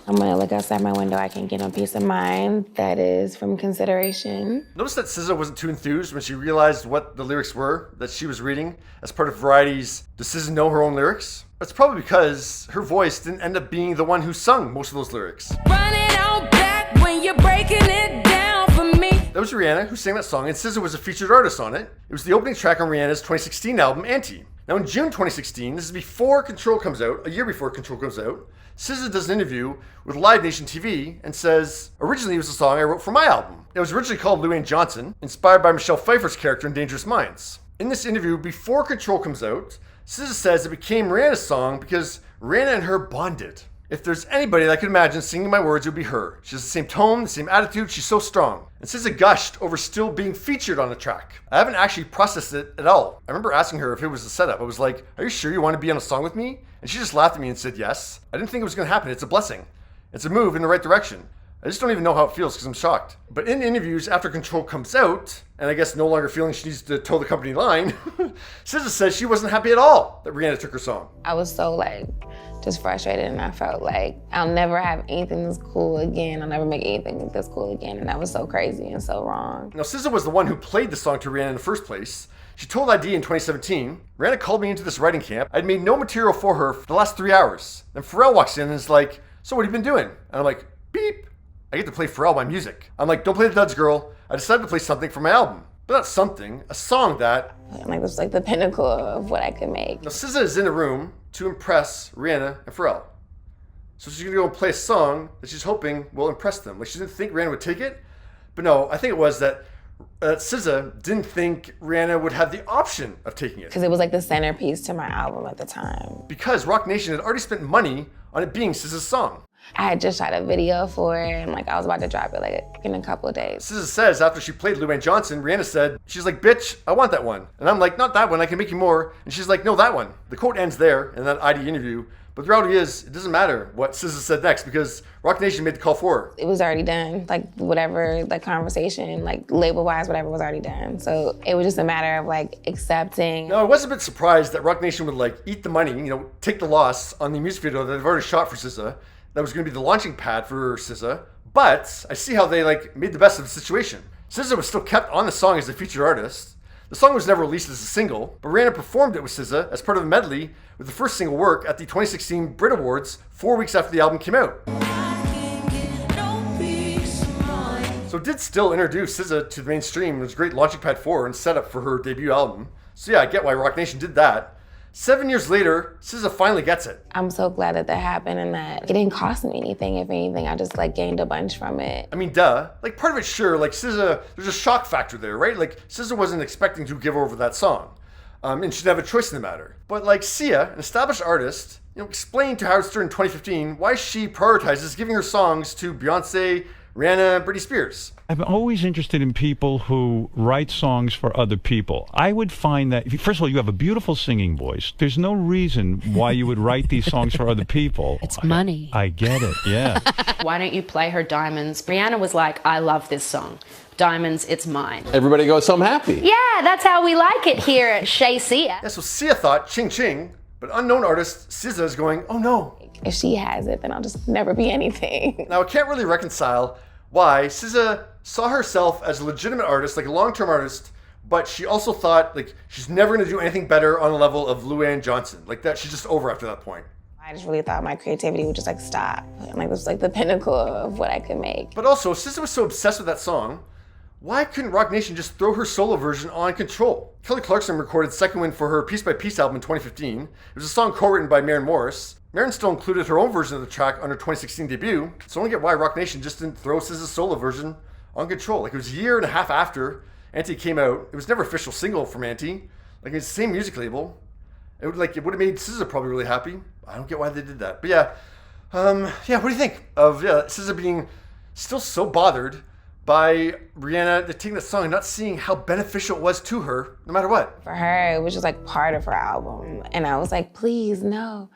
I'm gonna look outside my window. I can get a peace of mind that is from consideration. Notice that SZA wasn't too enthused when she realized what the lyrics were that she was reading as part of Variety's Does SZA Know Her Own Lyrics? That's probably because her voice didn't end up being the one who sung most of those lyrics. Running out back when you're breaking it down for me. That was Rihanna who sang that song, and SZA was a featured artist on it. It was the opening track on Rihanna's 2016 album, Anti. Now in June 2016, this is before Control comes out, a year before Control comes out, SZA does an interview with Live Nation TV and says, originally it was a song I wrote for my album. It was originally called LuAnne Johnson, inspired by Michelle Pfeiffer's character in Dangerous Minds. In this interview, before Control comes out, SZA says it became Rihanna's song because Rihanna and her bonded. If there's anybody that I could imagine singing my words, it would be her. She has the same tone, the same attitude, she's so strong. And SZA gushed over still being featured on the track. I haven't actually processed it at all. I remember asking her if it was a setup. I was like, are you sure you want to be on a song with me? And she just laughed at me and said yes. I didn't think it was going to happen. It's a blessing. It's a move in the right direction. I just don't even know how it feels because I'm shocked. But in interviews after Control comes out, and I guess no longer feeling she needs to toe the company line, SZA says she wasn't happy at all that Rihanna took her song. I was so just frustrated, and I felt like I'll never have anything this cool again. I'll never make anything this cool again. And that was so crazy and so wrong. Now SZA was the one who played the song to Rihanna in the first place. She told ID in 2017, Rihanna called me into this writing camp. I'd made no material for her for the last 3 hours. Then Pharrell walks in and is like, so what have you been doing? And I'm like, beep. I get to play Pharrell my music. I'm like, don't play the duds, girl. I decided to play something from my album. But not something, a song that... This was the pinnacle of what I could make. Now SZA is in the room to impress Rihanna and Pharrell. So she's gonna go and play a song that she's hoping will impress them. She didn't think Rihanna would take it. But no, I think it was that SZA didn't think Rihanna would have the option of taking it. Because it was the centerpiece to my album at the time. Because Roc Nation had already spent money on it being SZA's song. I had just shot a video for it, and I was about to drop it in a couple of days. SZA says after she played LuAnne Johnson, Rihanna said, she's like, bitch, I want that one. And I'm like, not that one, I can make you more. And she's like, no, that one. The quote ends there in that ID interview. But the reality is, it doesn't matter what SZA said next because Roc Nation made the call for her. It was already done. Whatever, conversation, label-wise, whatever was already done. So it was just a matter of accepting. Now, I was a bit surprised that Roc Nation would eat the money, take the loss on the music video that they've already shot for SZA. That was going to be the launching pad for SZA. But I see how they made the best of the situation. SZA was still kept on the song as a featured artist. The song was never released as a single, but Rihanna performed it with SZA as part of a medley with the first single work at the 2016 Brit Awards 4 weeks after the album came out. So it did still introduce SZA to the mainstream. It was a great launching pad for her and setup for her debut album. So yeah, I get why Roc Nation did that. 7 years later, SZA finally gets it. I'm so glad that happened and that it didn't cost me anything. If anything, I just gained a bunch from it. I mean, duh. Part of it, sure, SZA, there's a shock factor there, right? SZA wasn't expecting to give over that song. And she didn't have a choice in the matter. But Sia, an established artist, explained to Howard Stern in 2015 why she prioritizes giving her songs to Beyonce, Rihanna, and Britney Spears. I'm always interested in people who write songs for other people. I would find that, first of all, you have a beautiful singing voice. There's no reason why you would write these songs for other people. It's money. I get it, yeah. Why don't you play her Diamonds? Rihanna was like, I love this song. Diamonds, it's mine. Everybody goes home happy. Yeah, that's how we like it here at Shea Sia. Yeah, so Sia thought, ching ching, but unknown artist SZA is going, oh no. If she has it, then I'll just never be anything. Now, I can't really reconcile why SZA saw herself as a legitimate artist, a long-term artist, but she also thought she's never going to do anything better on the level of LuAnne Johnson. That she's just over after that point. I just really thought my creativity would just stop. This was the pinnacle of what I could make. But also, SZA was so obsessed with that song, why couldn't Roc Nation just throw her solo version on Control? Kelly Clarkson recorded second win for her Piece by Piece album in 2015. It was a song co-written by Maren Morris. Maren still included her own version of the track on her 2016 debut, so I don't get why Roc Nation just didn't throw SZA's solo version on Control. It was a year and a half after Anti came out. It was never an official single from Anti. It's the same music label. It would have made SZA probably really happy. I don't get why they did that. But yeah, what do you think of SZA being still so bothered by Rihanna taking the song and not seeing how beneficial it was to her, no matter what? For her, it was just part of her album. And I was like, please, no.